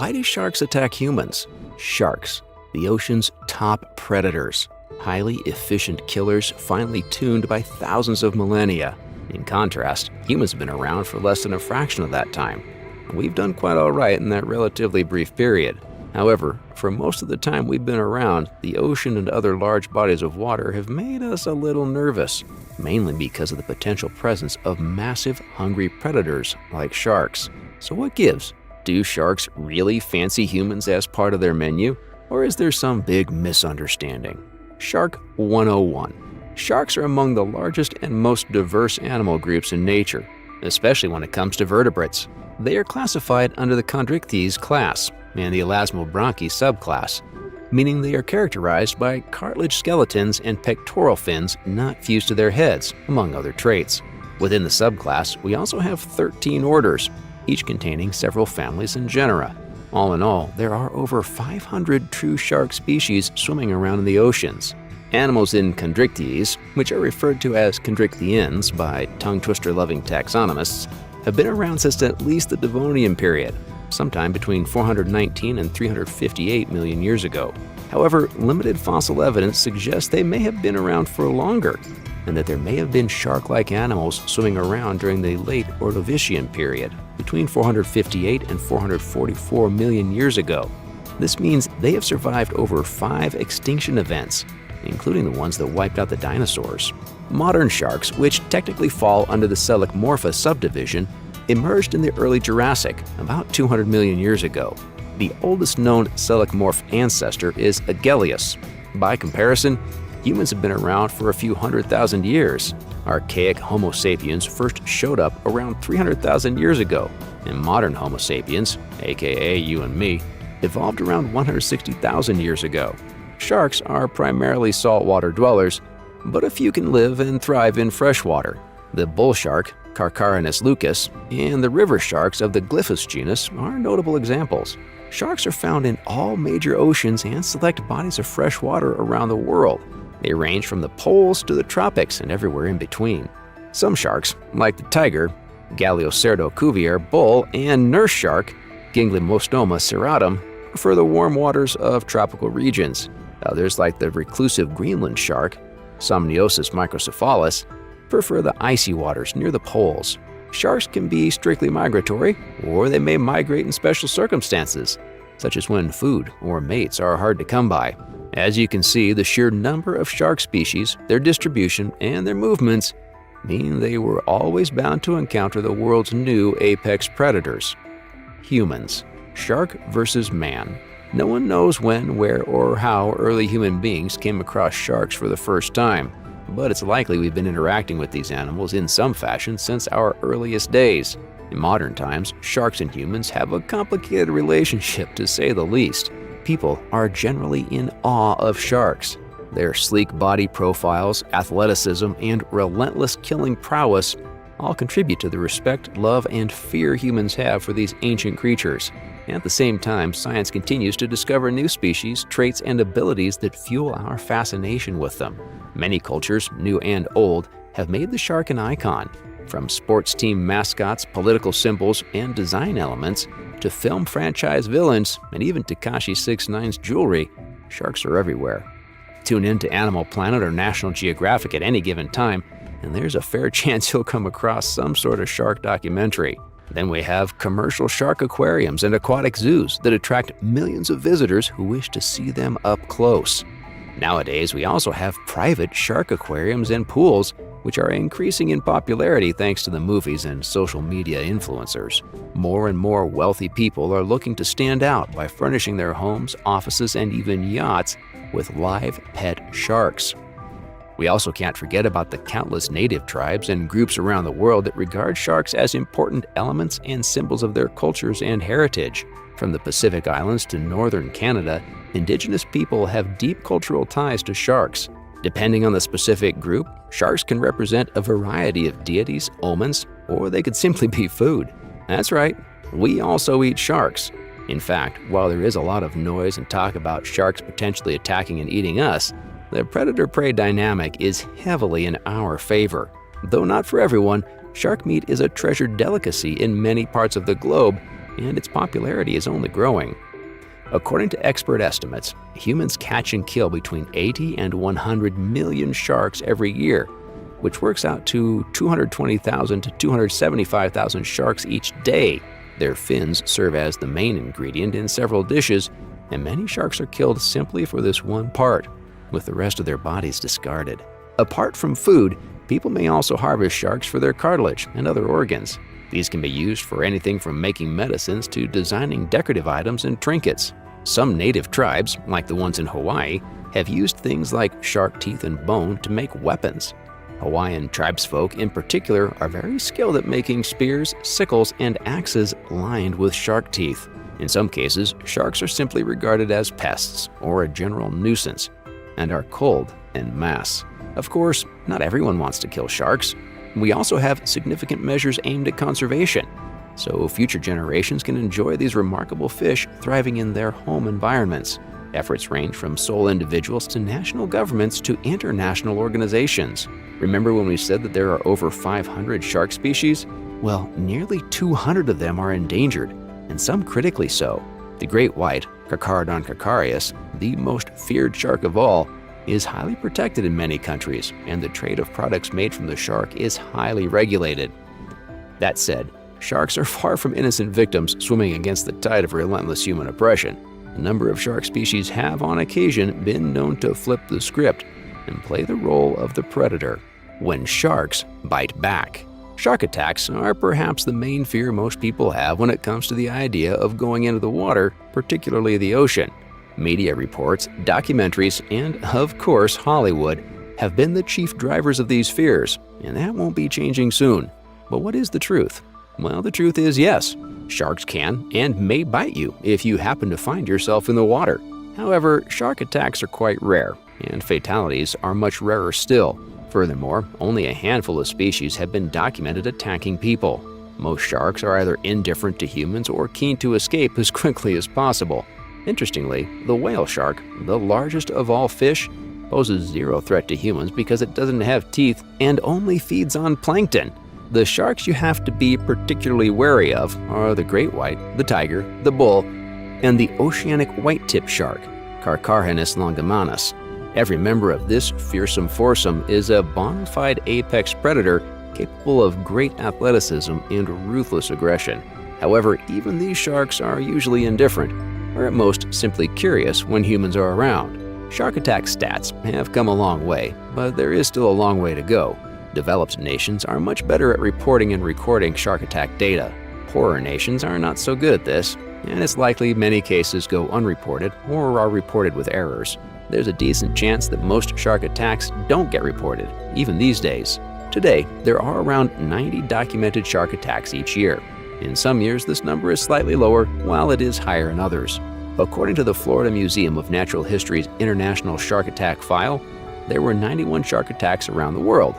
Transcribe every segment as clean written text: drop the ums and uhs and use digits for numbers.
why do sharks attack humans? Sharks, the ocean's top predators. Highly efficient killers finely tuned by thousands of millennia. In contrast, humans have been around for less than a fraction of that time. We've done quite all right in that relatively brief period. However, for most of the time we've been around, the ocean and other large bodies of water have made us a little nervous, mainly because of the potential presence of massive, hungry predators like sharks. So what gives? Do sharks really fancy humans as part of their menu? Or is there some big misunderstanding? Shark 101. Sharks are among the largest and most diverse animal groups in nature, especially when it comes to vertebrates. They are classified under the Chondrichthyes class and the Elasmobranchi subclass, meaning they are characterized by cartilage skeletons and pectoral fins not fused to their heads, among other traits. Within the subclass, we also have 13 orders, each containing several families and genera. All in all, there are over 500 true shark species swimming around in the oceans. Animals in Chondrichthyes, which are referred to as Chondrichthyans by tongue-twister-loving taxonomists, have been around since at least the Devonian period, sometime between 419 and 358 million years ago. However, limited fossil evidence suggests they may have been around for longer, and that there may have been shark-like animals swimming around during the late Ordovician period, between 458 and 444 million years ago. This means they have survived over 5 extinction events, including the ones that wiped out the dinosaurs. Modern sharks, which technically fall under the Selachmorpha subdivision, emerged in the early Jurassic, about 200 million years ago. The oldest known Selachmorph ancestor is Agelius. By comparison, humans have been around for a few 100,000 years. Archaic Homo sapiens first showed up around 300,000 years ago, and modern Homo sapiens, aka you and me, evolved around 160,000 years ago. Sharks are primarily saltwater dwellers, but a few can live and thrive in freshwater. The bull shark, Carcharodontis leucus, and the river sharks of the Glyphus genus are notable examples. Sharks are found in all major oceans and select bodies of fresh water around the world. They range from the poles to the tropics and everywhere in between. Some sharks, like the tiger, Galiocerdo cuvier bull, and nurse shark, Gynglymostoma serratum, prefer the warm waters of tropical regions. Others, like the reclusive Greenland shark, Somniosus microcephalus, prefer the icy waters near the poles. Sharks can be strictly migratory, or they may migrate in special circumstances, such as when food or mates are hard to come by. As you can see, the sheer number of shark species, their distribution, and their movements mean they were always bound to encounter the world's new apex predators. Humans. Shark versus man. No one knows when, where, or how early human beings came across sharks for the first time, but it's likely we've been interacting with these animals in some fashion since our earliest days. In modern times, sharks and humans have a complicated relationship, to say the least. People are generally in awe of sharks. Their sleek body profiles, athleticism, and relentless killing prowess all contribute to the respect, love, and fear humans have for these ancient creatures. At the same time, science continues to discover new species, traits, and abilities that fuel our fascination with them. Many cultures, new and old, have made the shark an icon. From sports team mascots, political symbols, and design elements, to film franchise villains, and even Tekashi 6ix9ine's jewelry, sharks are everywhere. Tune in to Animal Planet or National Geographic at any given time, and there's a fair chance you'll come across some sort of shark documentary. Then we have commercial shark aquariums and aquatic zoos that attract millions of visitors who wish to see them up close. Nowadays, we also have private shark aquariums and pools, which are increasing in popularity thanks to the movies and social media influencers. More and more wealthy people are looking to stand out by furnishing their homes, offices, and even yachts with live pet sharks. We also can't forget about the countless native tribes and groups around the world that regard sharks as important elements and symbols of their cultures and heritage. From the Pacific Islands to northern Canada, indigenous people have deep cultural ties to sharks. Depending on the specific group, sharks can represent a variety of deities, omens, or they could simply be food. That's right, we also eat sharks. In fact, while there is a lot of noise and talk about sharks potentially attacking and eating us, the predator-prey dynamic is heavily in our favor. Though not for everyone, shark meat is a treasured delicacy in many parts of the globe, and its popularity is only growing. According to expert estimates, humans catch and kill between 80 and 100 million sharks every year, which works out to 220,000 to 275,000 sharks each day. Their fins serve as the main ingredient in several dishes, and many sharks are killed simply for this one part, with the rest of their bodies discarded. Apart from food, people may also harvest sharks for their cartilage and other organs. These can be used for anything from making medicines to designing decorative items and trinkets. Some native tribes, like the ones in Hawaii, have used things like shark teeth and bone to make weapons. Hawaiian tribesfolk in particular are very skilled at making spears, sickles, and axes lined with shark teeth. In some cases, sharks are simply regarded as pests or a general nuisance and are culled en masse. Of course, not everyone wants to kill sharks. We also have significant measures aimed at conservation, so future generations can enjoy these remarkable fish thriving in their home environments. Efforts range from sole individuals to national governments to international organizations. Remember when we said that there are over 500 shark species? Well, nearly 200 of them are endangered, and some critically so. The great white, Carcharodon carcharias, the most feared shark of all, is highly protected in many countries, and the trade of products made from the shark is highly regulated. That said, sharks are far from innocent victims swimming against the tide of relentless human oppression. A number of shark species have, on occasion, been known to flip the script and play the role of the predator when sharks bite back. Shark attacks are perhaps the main fear most people have when it comes to the idea of going into the water, particularly the ocean. Media reports, documentaries, and, of course, Hollywood have been the chief drivers of these fears, and that won't be changing soon. But what is the truth? Well, the truth is yes, sharks can and may bite you if you happen to find yourself in the water. However, shark attacks are quite rare, and fatalities are much rarer still. Furthermore, only a handful of species have been documented attacking people. Most sharks are either indifferent to humans or keen to escape as quickly as possible. Interestingly, the whale shark, the largest of all fish, poses zero threat to humans because it doesn't have teeth and only feeds on plankton. The sharks you have to be particularly wary of are the great white, the tiger, the bull, and the oceanic white-tip shark, Carcharodon longimanus. Every member of this fearsome foursome is a bona fide apex predator capable of great athleticism and ruthless aggression. However, even these sharks are usually indifferent, or at most simply curious when humans are around. Shark attack stats have come a long way, but there is still a long way to go. Developed nations are much better at reporting and recording shark attack data. Poorer nations are not so good at this, and it's likely many cases go unreported or are reported with errors. There's a decent chance that most shark attacks don't get reported, even these days. Today, there are around 90 documented shark attacks each year. In some years, this number is slightly lower, while it is higher in others. According to the Florida Museum of Natural History's International Shark Attack File, there were 91 shark attacks around the world.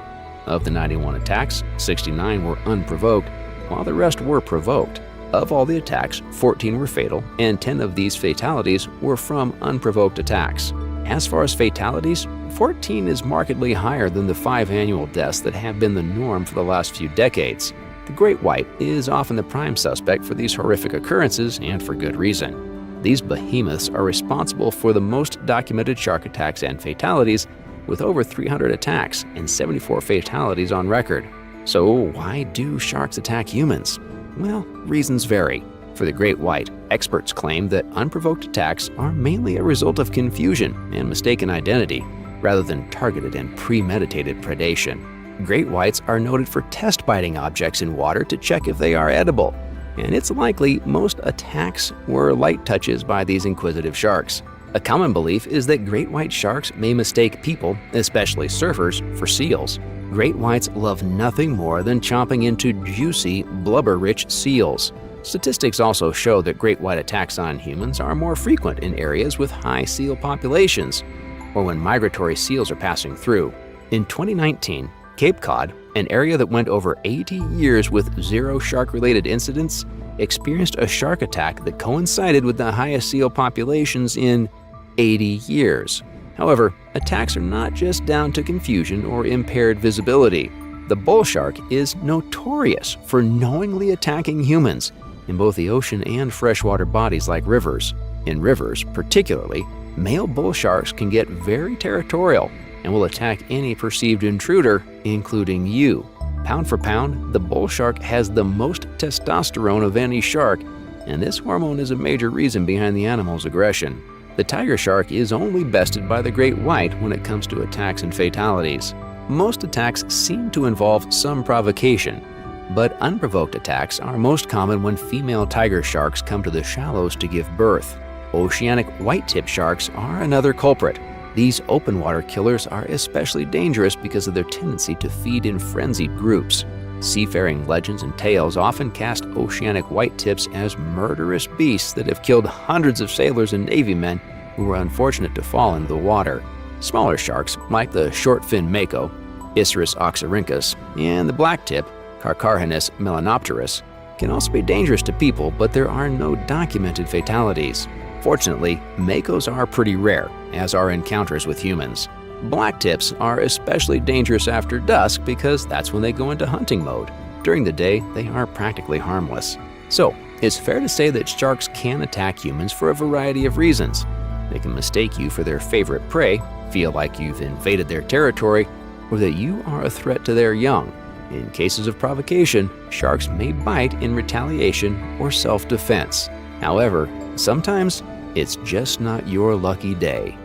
Of the 91 attacks, 69 were unprovoked, while the rest were provoked. Of all the attacks, 14 were fatal, and 10 of these fatalities were from unprovoked attacks. As far as fatalities, 14 is markedly higher than the 5 annual deaths that have been the norm for the last few decades. The great white is often the prime suspect for these horrific occurrences, and for good reason. These behemoths are responsible for the most documented shark attacks and fatalities, with over 300 attacks and 74 fatalities on record. So why do sharks attack humans? Well, reasons vary. For the great white, experts claim that unprovoked attacks are mainly a result of confusion and mistaken identity, rather than targeted and premeditated predation. Great whites are noted for test biting objects in water to check if they are edible, and it's likely most attacks were light touches by these inquisitive sharks. A common belief is that great white sharks may mistake people, especially surfers, for seals. Great whites love nothing more than chomping into juicy, blubber-rich seals. Statistics also show that great white attacks on humans are more frequent in areas with high seal populations, or when migratory seals are passing through. In 2019, Cape Cod, an area that went over 80 years with zero shark-related incidents, experienced a shark attack that coincided with the highest seal populations in 80 years. However, attacks are not just down to confusion or impaired visibility. The bull shark is notorious for knowingly attacking humans, in both the ocean and freshwater bodies like rivers. In rivers, particularly, male bull sharks can get very territorial and will attack any perceived intruder, including you. Pound for pound, the bull shark has the most testosterone of any shark, and this hormone is a major reason behind the animal's aggression. The tiger shark is only bested by the great white when it comes to attacks and fatalities. Most attacks seem to involve some provocation, but unprovoked attacks are most common when female tiger sharks come to the shallows to give birth. Oceanic white-tip sharks are another culprit. These open water killers are especially dangerous because of their tendency to feed in frenzied groups. Seafaring legends and tales often cast oceanic white-tips as murderous beasts that have killed hundreds of sailors and Navy men who were unfortunate to fall into the water. Smaller sharks, like the short-fin mako, Isserus oxyrhynchus, and the blacktip, Carcharhinus melanopterus, can also be dangerous to people, but there are no documented fatalities. Fortunately, makos are pretty rare, as are encounters with humans. Blacktips are especially dangerous after dusk because that's when they go into hunting mode. During the day, they are practically harmless. So, it's fair to say that sharks can attack humans for a variety of reasons. They can mistake you for their favorite prey, feel like you've invaded their territory, or that you are a threat to their young. In cases of provocation, sharks may bite in retaliation or self-defense. However, sometimes it's just not your lucky day.